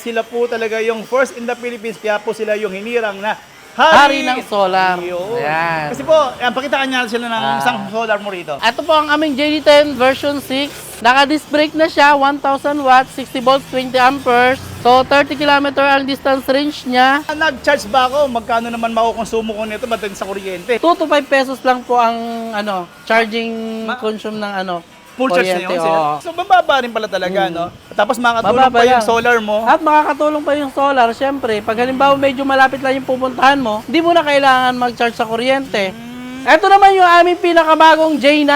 Sila po talaga yung first in the Philippines, kaya po sila yung hinirang na Hari ng solar. Yun. Ayan. Kasi po, pakitaan niya sila ng isang solar mo rito. Ito po ang aming JD10 version 6. Naka-disc brake na siya, 1,000 watts, 60 volts, 20 amperes. So, 30 km ang distance range niya. Nag-charge ba ako? Magkano naman makukonsumo ko nito batid sa kuryente? 2 to 5 pesos lang po ang charging consume ng Full charge na yun, kuryente, sir. oo. So, bababa rin pala talaga, no? Tapos makakatulong Bababa pa yung yan. solar mo. At makakatulong pa yung solar, syempre. Pag halimbawa medyo malapit lang yung pupuntahan mo, hindi mo na kailangan mag-charge sa kuryente. Ito naman yung aming pinakabagong J9.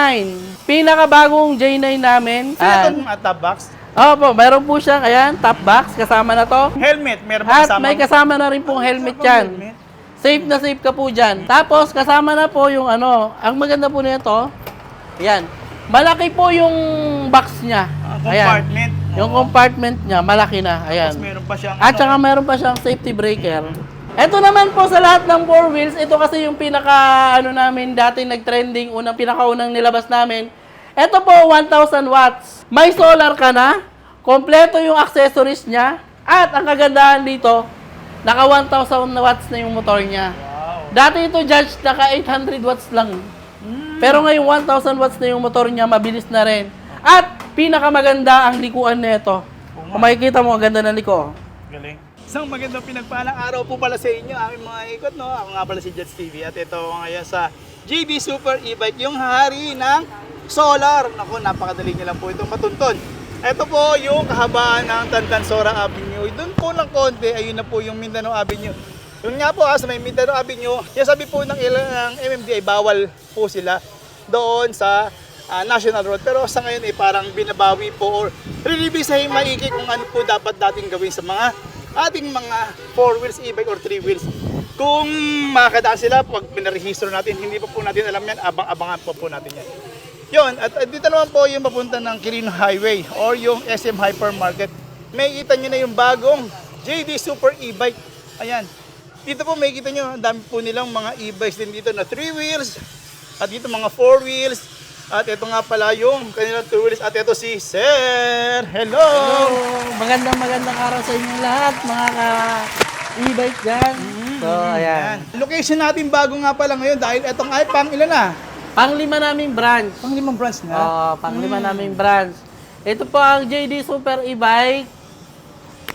Pinakabagong J9 namin. Sino itong top box? Opo, meron po siyang, ayan, top box, kasama na to. Helmet, meron ba At kasama? may kasama na rin pong helmet yan. Helmet? Safe na safe ka po dyan. Tapos, kasama na po yung ang maganda po nito, ayan, malaki po yung box niya. Compartment. Ayan. Yung compartment niya, malaki na. Ayan. Tapos meron pa siyang At saka meron pa siyang safety breaker. Ito naman po sa lahat ng 4 wheels, ito kasi yung pinaka namin dati nag-trending, pinakaunang nilabas namin. Ito po 1,000 watts. May solar ka na, kompleto yung accessories niya, at ang kagandahan dito, naka 1,000 watts na yung motor niya. Wow. Dati ito judge naka 800 watts lang. Pero ngayon 1,000 watts na yung motor niya, mabilis na rin. At pinakamaganda ang likuan nito. Kung makikita mo, ang ganda ng liko. Galing. Isang magandang pinagpalang araw po pala sa inyo, aming mga ikot, no? Ako nga pala si Jets TV at ito ngayon sa JD Super E-Bike, yung hari ng solar. Naku, napakadali niyo lang po itong matuntun. Ito po yung kahabaan ng Tantansora Avenue. Doon po ng konti, ayun na po yung Mindanao Avenue. Yun nga po sa may Mindanao Avenue, yung sabi po ng MMDA, bawal po sila doon sa National Road. Pero sa ngayon parang binabawi po or rinibisahin maigi kung ano po dapat dating gawin sa mga ating mga 4 wheels e-bike or 3 wheels. Kung makakadaan sila, pag pinarehistro natin, hindi pa po natin alam yan, abang-abangan po natin yan. Yun, at dito naman po yung papunta ng Quirino Highway or yung SM Hypermarket. May kita nyo na yung bagong JD Super E-Bike. Ayan. Dito po may kita nyo, ang dami po nilang mga e-bikes din dito na 3 wheels. At dito mga 4 wheels. At ito nga pala yung kanilang 2 wheels. At ito si Sir. Hello! Magandang araw sa inyo lahat, mga e-bike dyan. So, ayan. Location natin bago nga pala ngayon dahil itong ay pang ilan na? Pang-5 naming branch. Pang 5 branch na? Pang-5 naming branch. Ito po ang JD Super E-Bike,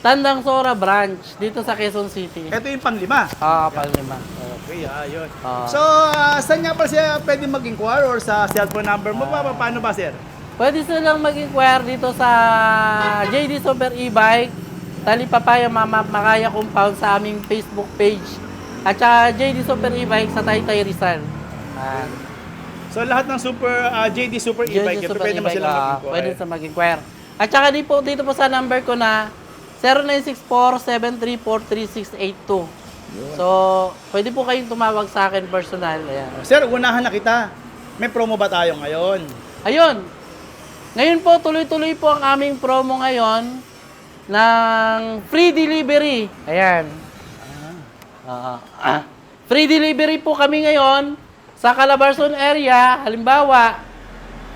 Tandang Sora branch, dito sa Quezon City. Ito yung pang 5. Pang-5. Okay, ayun. Ah. So, saan nga pala siya pwede mag-inquire or sa cellphone number mo? Paano ba, sir? Pwede silang mag-inquire dito sa JD Super E-Bike, Talipapaya Makaya Compound sa aming Facebook page. At saka JD Super E-Bike sa Taytay Rizal. So, lahat ng JD Super E-Bike, pwede mo silang mag-inquire. Pwede silang mag-inquire. At saka dito po sa number ko na 0964-734-3682. So, pwede po kayong tumawag sa akin personal. Ayan. Sir, unahan na kita. May promo ba tayo ngayon? Ayun. Ngayon po, tuloy-tuloy po ang aming promo ngayon ng free delivery. Ayan. Free delivery po kami ngayon sa Calabarzon area. Halimbawa,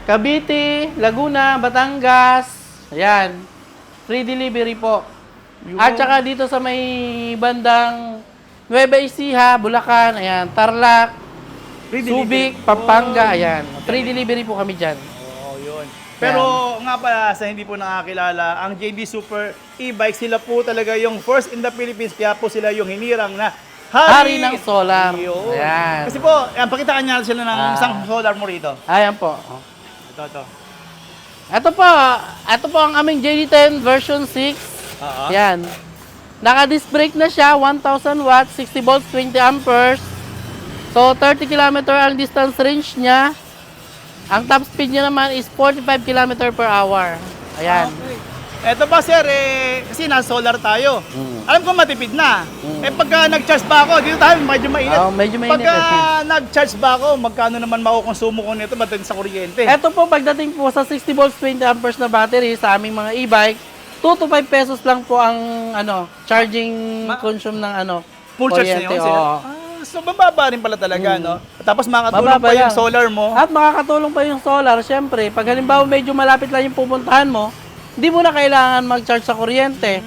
Cavite, Laguna, Batangas. Ayan. Free delivery po. At saka dito sa may bandang Nueva Ecija, Bulacan, ayan, Tarlac, Subic, Pampanga, ayan. Free delivery po kami dyan. Oo, yun. Pero nga pala, sa hindi po nakakilala, ang JD Super E-Bike, sila po talaga yung first in the Philippines, kaya po sila yung hinirang na Hari ng solar. Yun. Ayan. Kasi po, pakitaan niya sila ng isang solar mo rito. Ayan po. Ito. Ito po ang aming JD10 version 6. Ayan. Naka-disc brake na siya, 1,000 watts, 60 volts, 20 amperes. So, 30 km ang distance range niya. Ang top speed niya naman is 45 km per hour. Ayan. Okay. Ito pa, sir, kasi nasa solar tayo. Alam ko matipid na. Pagka nag-charge ba ako, dito tayo medyo mainit. Medyo mainit. Pagka nag-charge ba ako, magkano naman makukonsumo ko nito batid sa kuryente? Ito po, pagdating po sa 60 volts, 20 amperes na battery sa aming mga e-bike, 2 to 5 pesos lang po ang charging consume ng Full charge na yun, sir? So, bababa rin pala talaga, no? Tapos makakatulong pa yung solar mo. At makakatulong pa yung solar, syempre. Pag halimbawa medyo malapit lang yung pupuntahan mo, hindi mo na kailangan mag-charge sa kuryente.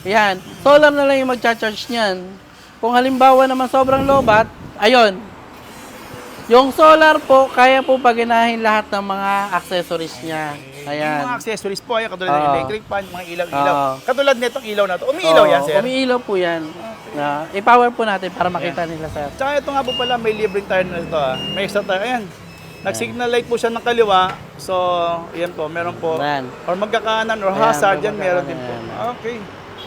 Ayan. Solar na lang yung magcha-charge niyan. Kung halimbawa naman sobrang lobat, ayun. Yung solar po, kaya po paginahin lahat ng mga accessories niya. Yung Ayan. mga accessories po, ay katulad ng Oo. electric fan, mga ilaw-ilaw. Oo. Katulad nitong ilaw na to. Umiilaw yan, sir. Umiilaw po yan. I-power po natin para makita nila, sir. Tsaka ito nga po pala, may libreng tire na ito. May extra tire. Ayan. Nag-signal light po siya ng kaliwa. So, yan po, meron po. Ayan. Or magkakanan or Ayan, hazard, yan meron din po. magkakanan, Okay.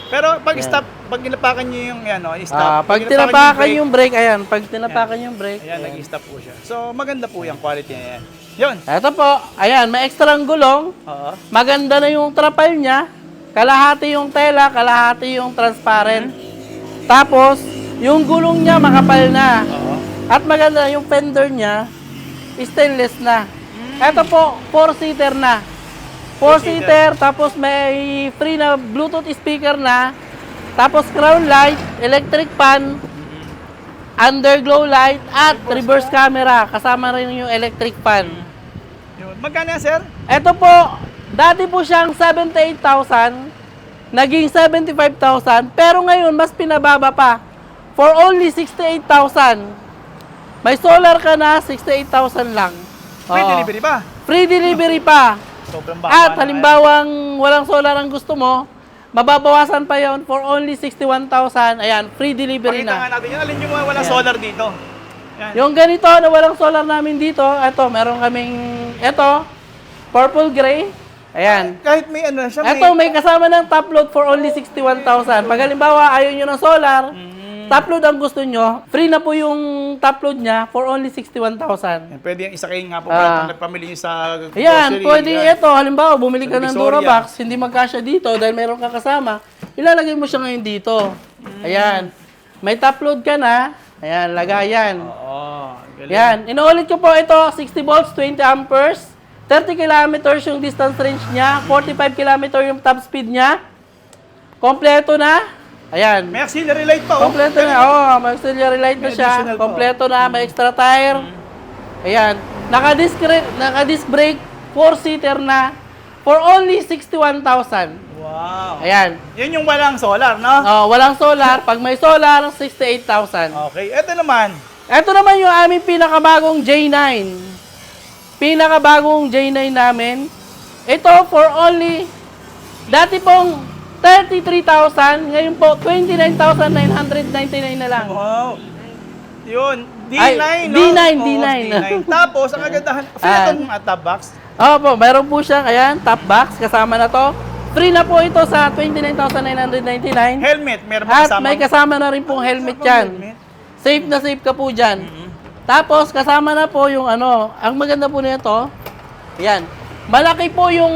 Pero pag Ayan. stop, pag tinapakan niyo yung stop. Pag tinapakan tinapakan brake, yung brake, ayan. Pag tinapakan yung brake, ayan, ayan. nag-stop po siya. So, maganda po yung quality niya yan. Yun. Ito po, ayan, may extrang gulong. Oo. Maganda na yung trapal niya. Kalahati yung tela, kalahati yung transparent. Tapos, yung gulong niya makapal na. Oo. At maganda yung fender niya, stainless na. Ito po, 4-seater na. 4-seater, tapos may free na Bluetooth speaker na. Tapos crown light, electric fan, underglow light, at reverse camera. Kasama rin yung electric fan. Yun. Magkano yan, sir? Ito po, dati po siyang 78,000, naging 75,000, pero ngayon mas pinababa pa. For only 68,000. May solar ka na, 68,000 lang. Free Oo. delivery ba? Free delivery pa. Sobrang baba At na, halimbawang walang solar ang gusto mo, mababawasan pa yon for only 61,000. Ayan, free delivery Pakita nga na. natin yan. Alin yung mga walang Ayan. solar dito? Yan. Yung ganito na walang solar namin dito, ito, meron kaming, ito, purple gray. Ayan. Kahit may ano siya, Ito, may kasama ng top load for only 61,000. Pag halimbawa, ayaw nyo ng solar, top load ang gusto nyo, free na po yung top load niya for only 61,000. Yan, pwede yung isa kayo nga po Ah. pala pamili nyo sa Ayan, grocery. pwede Yan. ito. Halimbawa, bumili ka ng Divisoria. Durabox, hindi magkasya dito dahil meron ka kasama, ilalagay mo siya ngayon dito. Ayan. May top load ka na. Ayan, lagayan. Oo. Galing. Yan. Inuulit ko po ito, 60 volts, 20 amperes. 30 kilometers yung distance range niya. 45 kilometers yung top speed niya. Kompleto na. Ayan. May auxiliary light pa, oh. Kompleto na. Oo, may auxiliary light na May siya. additional pa, Kompleto na. May extra tire. Ayan. Naka-disc brake. 4-seater na. For only 61,000. Wow. Ayan. Yun yung walang solar, no? Oh, walang solar. Pag may solar, 68,000. Okay. Ito naman. Ito naman yung aming pinakabagong J9. Pinakabagong J9 namin. Ito for only, dati pong 33,000, ngayon po 29,999 na lang. Wow. Yun. D9, Ay, no? D9, Oo, D9. Tapos, ang kagandahan, free Ah. itong top box. Opo, mayroon po siya, ayan, top box, kasama na to. Free na po ito sa 29,999. Helmet, meron ba At kasama? may kasama na rin pong helmet yan. Safe na safe ka po dyan. Tapos, kasama na po yung ano, ang maganda po nito, ayan, malaki po yung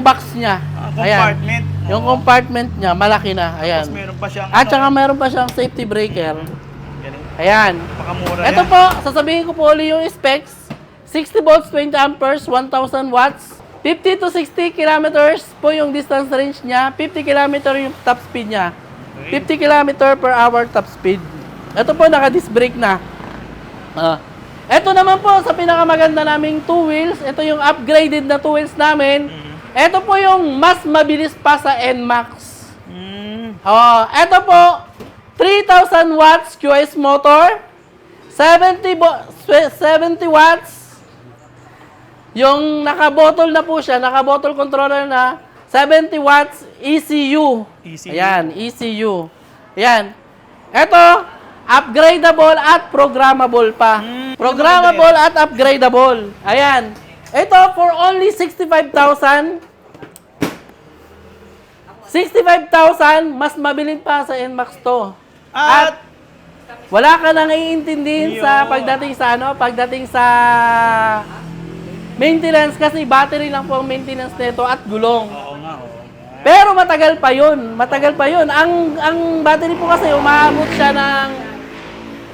box niya. Compartment. Ayan, yung compartment niya, malaki na. Ayan. Tapos meron pa siyang, At saka meron pa siyang safety breaker. galing. Ayan. Pakamura Ito yan. po, sasabihin ko po ulit yung specs. 60 volts, 20 amperes, 1,000 watts. 50 to 60 kilometers po yung distance range niya. 50 kilometer yung top speed niya. 50 kilometer per hour top speed. Ito po, naka-disc brake na. Ito naman po, sa pinakamaganda naming two wheels, ito yung upgraded na two wheels namin. Ito po yung mas mabilis pa sa NMAX. Ito po, 3,000 watts QS motor, 70 watts. Yung naka-bottle na po siya, naka-bottle controller na, 70 watts ECU. ECU. Ayan, ECU. Ayan. Ito, upgradable at programmable pa. Programmable at upgradable. Ayan. Ito, for only 65,000. 65,000, mas mabilis pa sa NMAX to. At, Wala ka nang iintindihin sa pagdating sa maintenance kasi battery lang po ang maintenance nito at gulong. oo nga, oo. Pero matagal pa 'yun. Matagal pa 'yun. Ang battery po kasi umaabot siya ng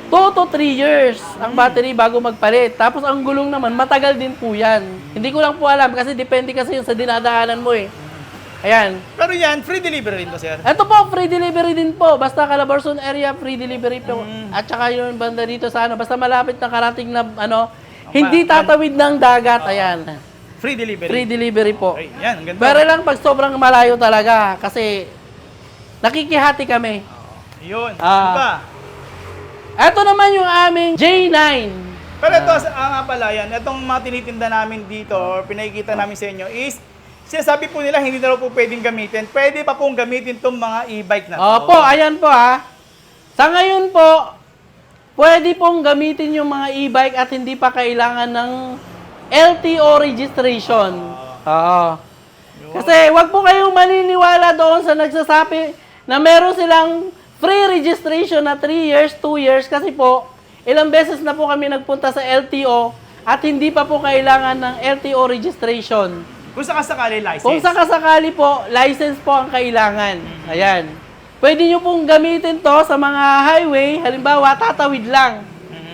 2 to 3 years ang battery bago magpalit. Tapos ang gulong naman matagal din po 'yan. Hindi ko lang po alam kasi depende kasi yun sa dinadaanan mo eh. Ayan. Pero yan, free delivery rin to, sir. Ito po, free delivery din po. Basta Calabarzon area, free delivery po. At saka yung banda dito sa ano, basta malapit na karating na ano, hindi tatawid ng dagat. Ayan. Free delivery. Free delivery po. Okay, yan, ang ganda. Pero lang pag sobrang malayo talaga kasi nakikihati kami. Yun. Ah. Ano ba? Ito naman yung aming J9. Pero ito, nga pala yan, itong mga tinitinda namin dito, or pinakikita namin sa inyo is, sinasabi po nila hindi na raw po pwedeng gamitin. Pwede pa pong gamitin itong mga e-bike na to. Opo, ayan po ha. Sa ngayon po, pwede pong gamitin yung mga e-bike at hindi pa kailangan ng LTO registration. Oo. Kasi wag po kayong maniniwala doon sa nagsasabi na meron silang free registration na 3 years, 2 years. Kasi po, ilang beses na po kami nagpunta sa LTO at hindi pa po kailangan ng LTO registration. Kung sakasakali license. Kung sakasakali po, license po ang kailangan. Ayan. Pwede nyo pong gamitin to sa mga highway. Halimbawa, tatawid lang.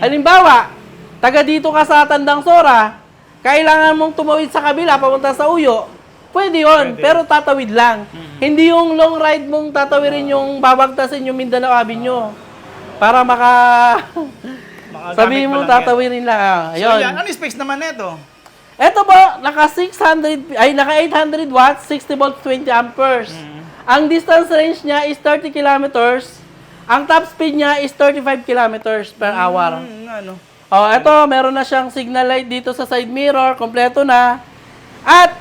Halimbawa, taga dito ka sa Tandang Sora, kailangan mong tumawid sa kabila, papunta sa Uyo. Pwede yun, pero tatawid lang. Hindi yung long ride mong tatawirin yung babagtasin yung Mindanao Avenue. Para Makagamit sabihin mo, lang yan. tatawirin lang. So Ayun. yan, ano yung specs naman nito? Ito po, naka 800 watts, 60 volts, 20 amperes. Ang distance range niya is 30 kilometers. Ang top speed niya is 35 kilometers per hour. Ano? Oh, ito, meron na siyang signal light dito sa side mirror, kompleto na. At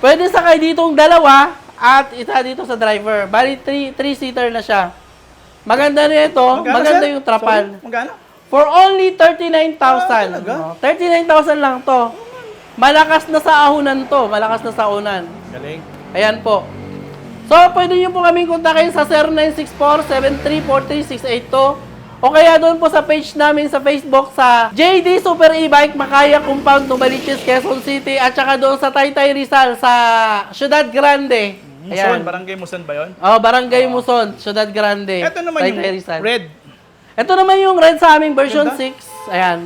pwede sakay ditong dalawa at isa dito sa driver. Bali, 3-seater na siya. Maganda nito, maganda sir? yung trapal. Sorry, magkano? For only 39,000. talaga? 39,000 lang to. Malakas na sa ahunan to. Malakas na sa unan. Galing. Ayan po. So, pwede nyo po kaming kontakin sa 0964-7343682 o kaya doon po sa page namin sa Facebook sa JD Super E-Bike Makaya Compound, Novaliches, Quezon City at saka doon sa Taytay Rizal sa Ciudad Grande. Muson, barangay Muson ba yun? Oh, Barangay Muson, Ciudad Grande. Ito naman yung Taytay Rizal. red. Ito naman yung red sa aming version Ganda. 6. Ayan.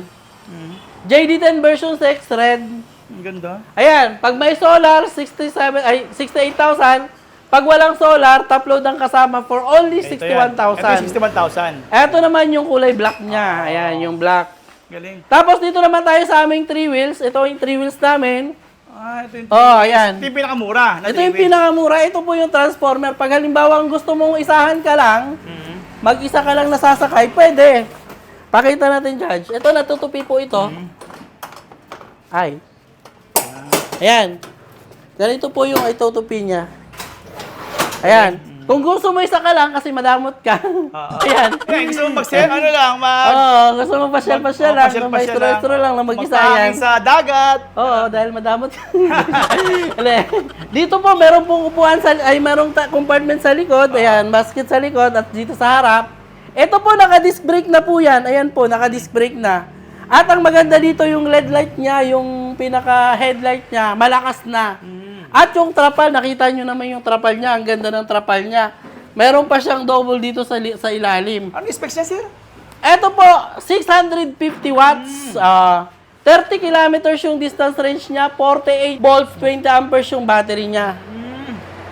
JD10 version 6, red. Ang ganda. Ayan, pag may solar, 68,000. Pag walang solar, top load ang kasama for only Ito yan. Ito yung 61,000. 61,000. Ito naman yung kulay black niya. Ayan, yung black. Galing. Tapos dito naman tayo sa aming 3 wheels. Ito yung 3 wheels namin. Ito yung, Oh, ayan. ito yung pinakamura. Ito yung pinakamura. Ito po yung transformer. Pag halimbawa ang gusto mong isahan ka lang, mag-isa ka lang nasasakay, pwede. Pakita natin, Judge. Ito, natutupi po ito. Ay. Ayan. Ganito po yung itutupi niya. Ayan. Kung gusto mo isa ka lang kasi madamot ka. Ayan. Kaya gusto mo mag-share, ano lang, Oo, gusto mo pasyal-pasyal lang. Maestro-estro lang na mag-isa yan. Magpahangin sa dagat. Oo, dahil madamot ka. Dito po, meron pong upuan merong compartment sa likod. Ayan, basket sa likod at dito sa harap. Ito po, naka-disc brake na po yan. Ayan po, naka-disc brake na. At ang maganda dito, yung LED light niya, yung pinaka-headlight niya, malakas na. At yung trapal, nakita nyo naman yung trapal niya. Ang ganda ng trapal niya. Meron pa siyang double dito sa ilalim. Ano yung specs niya, sir? Ito po, 650 watts. 30 kilometers yung distance range niya. 48 volts, 20 amperes yung battery niya.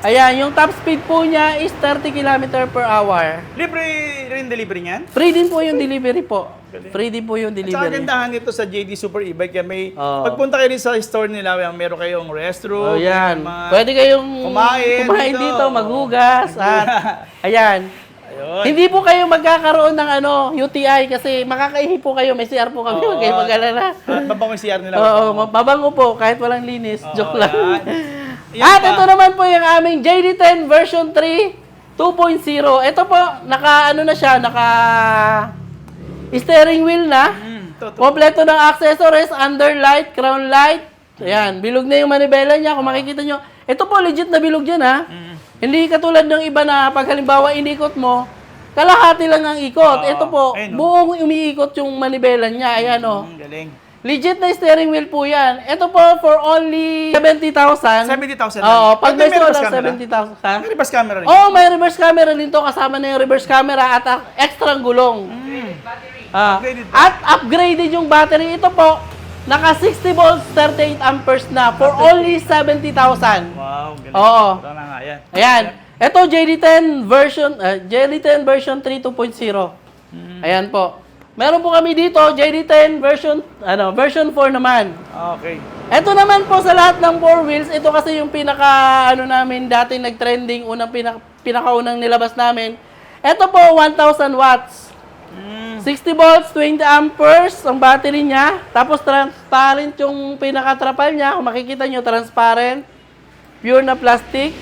Ayan, yung top speed po niya is 30 km per hour. Libre rin delivery niyan? Free din po yung delivery po. Free din po yung At saka delivery. gandahan nito sa JD Super E-Bike, may Oo. pagpunta kayo rin sa store nila, meron kayong restroom, Oh, yan. mga- Pwede kayong kumain dito, dito. maghugas. At, ayan. Ayun. Hindi po kayo magkakaroon ng UTI kasi makakaihi po kayo. May CR po kami. Huwag kayong mag-alala. At mabango yung CR nila. Oo, mababango po kahit walang linis. Joke lang. Yan At pa. ito naman po yung aming JD10 version 3 2.0. Ito po, naka steering wheel na. Kompleto ng accessories, underlight, crown light. Ayan, bilog na yung manibela niya. Kung makikita nyo, ito po legit na bilog yan ha. Hindi katulad ng iba na pag halimbawa inikot mo, kalahati lang ang ikot. Ito po, ayun, buong umiikot yung manibela niya. Ayan o. Galing. Legit na steering wheel po yan. Ito po for only 70,000. 70,000 lang. Oo, pag may reverse solar, camera? 70,000. Ha? May reverse camera rin. Oo, may reverse camera din to. Kasama na yung reverse camera at extra gulong. Upgraded pa. At upgraded yung battery. Ito po, naka 60 volts, 38 amperes na for only 70,000. Wow, galing. Oo. Ito na nga, yan. Ayan. Ito, JD10 version 3 2.0. Ayan po. Meron po kami dito, JD10 version 4 naman. Okay. Ito naman po sa lahat ng 4 wheels, ito kasi yung pinaka ano namin dati nag-trending, pinakaunang nilabas namin. Ito po 1,000 watts. 60 volts, 20 amperes ang battery niya. Tapos transparent yung pinaka-trapal niya. Kung makikita nyo, transparent. Pure na plastic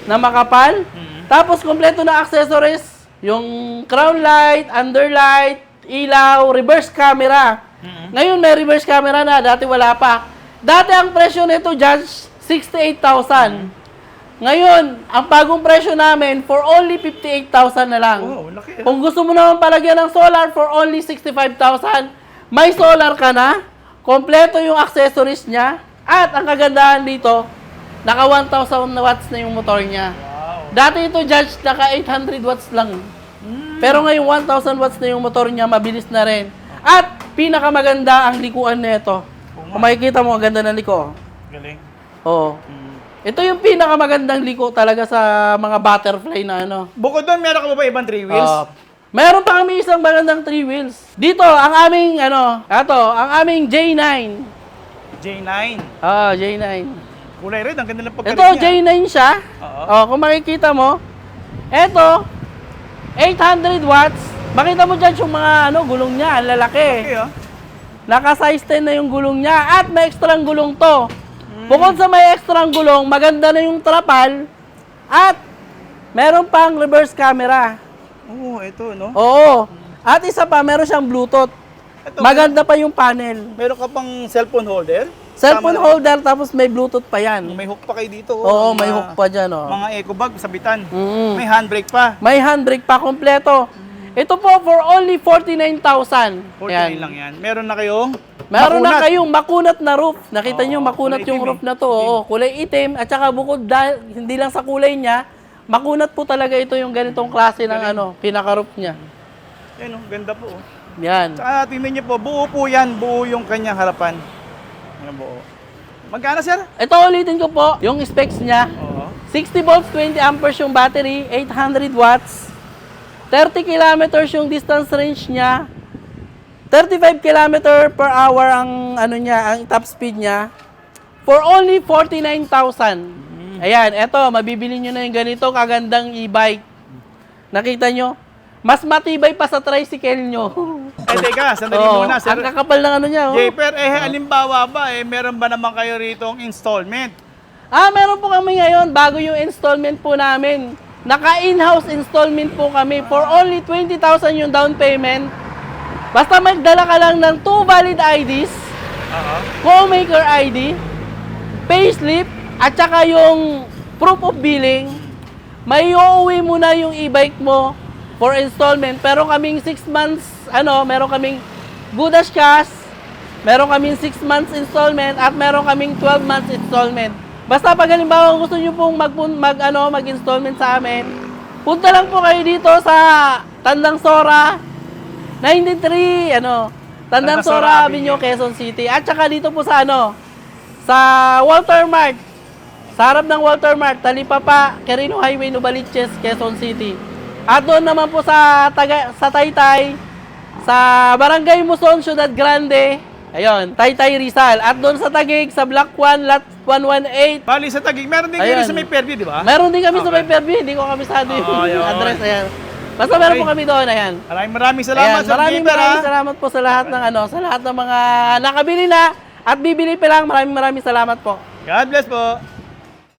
na makapal. Tapos kompleto na accessories. Yung crown light, underlight, ilaw, reverse camera. Ngayon may reverse camera na, dati wala pa. Dati ang presyo nito, Judge, 68,000. Ngayon, ang bagong presyo namin for only 58,000 na lang. Oh, laki. Kung gusto mo naman palagyan ng solar for only 65,000, may solar ka na, kompleto yung accessories niya, at ang kagandahan dito, naka 1,000 watts na yung motor niya. Wow. Dati ito, Judge, naka 800 watts lang. Pero ngayon, 1,000 watts na yung motor niya, mabilis na rin. At pinakamaganda ang likuan nito. Kung makikita mo, ang ganda ng liko. Galing. Oo. Ito yung pinakamagandang liko talaga sa mga butterfly na ano. Bukod doon, meron ka ba ibang 3 wheels? Meron pa kami isang magandang 3 wheels. Dito, ang aming ang aming J9. J9. J9. Kulay red, ang ganda ng pagkalit Ito, niya. J9 siya. Oo. Kung makikita mo, ito, 800 watts. Makita mo dyan yung mga gulong niya, ang lalaki. Okay, oh. Naka-size 10 na yung gulong niya at may extrang gulong to. Bukod sa may extrang gulong, maganda na yung trapal at meron pang reverse camera. Oo, ito, no? Oo. At isa pa, meron siyang Bluetooth. Ito, Maganda pa yung panel. Meron ka pang cellphone holder? Cellphone Tama holder, tapos may Bluetooth pa yan. naman. May hook pa kayo dito. Oo, may hook pa dyan. Mga eco bag, sabitan. Mm. May handbrake pa. May handbrake pa kompleto. Ito po for only 49,000. 49 lang yan. Meron na kayong Meron na makunat. kayong makunat na roof. Nakita nyo, Oo, makunat kulay yung itim roof na to. Oo, kulay itim. At saka bukod, hindi lang sa kulay niya, makunat po talaga ito yung ganitong klase ng pinaka-roof niya. Yan, oh, ganda po. Oh. Yan. Tsaka tingnan niyo po, buo po yan. Buo yung kanyang harapan. Yan, buo. Magkano, sir? Ito ulitin ko po, yung specs niya. Oo. 60 volts, 20 amperes yung battery, 800 watts. 30 kilometers yung distance range niya. 35 km per hour ang ang top speed niya. For only 49,000. Ayan, eto, mabibili nyo na yung ganito kagandang e-bike. Nakita nyo? Mas matibay pa sa tricycle nyo. Teka, sandali muna, sir. Ang kakapal ng niya. Japer, halimbawa ba, meron ba naman kayo rito installment? Meron po kami ngayon, bago yung installment po namin. Naka-in-house installment po kami. For only 20,000 yung down payment. Basta magdala ka lang ng 2 valid IDs, co-maker ID, payslip, at saka yung proof of billing, may uuwi mo na yung e-bike mo for installment. Pero kaming 6 months, meron kaming good as cash, meron kaming 6 months installment, at meron kaming 12 months installment. Basta pag halimbawa gusto nyo pong mag-installment sa amin, punta lang po kayo dito sa Tandang Sora, 93, Tandang Sora Avenue, Quezon City. At saka dito po sa sa Walter Mart. Sa harap ng Walter Mart, Talipapa, Quirino Highway, Novaliches, Quezon City. At doon naman po sa Taytay, sa Barangay Muson, Ciudad Grande, ayun, Taytay Rizal. At doon sa Taguig, sa Block 1, Lot 118. Bali sa Taguig, meron din kayo sa may Fairview, di ba? Meron din kami sa may Fairview, hindi ko kabisado yung Ayun. address. Ayan. Basta meron po kami doon, ayan. Maraming salamat, Ayan, Sir maraming Japer, ha? salamat po sa lahat ng sa lahat ng mga nakabili na at bibili pa lang. Maraming salamat po. God bless po.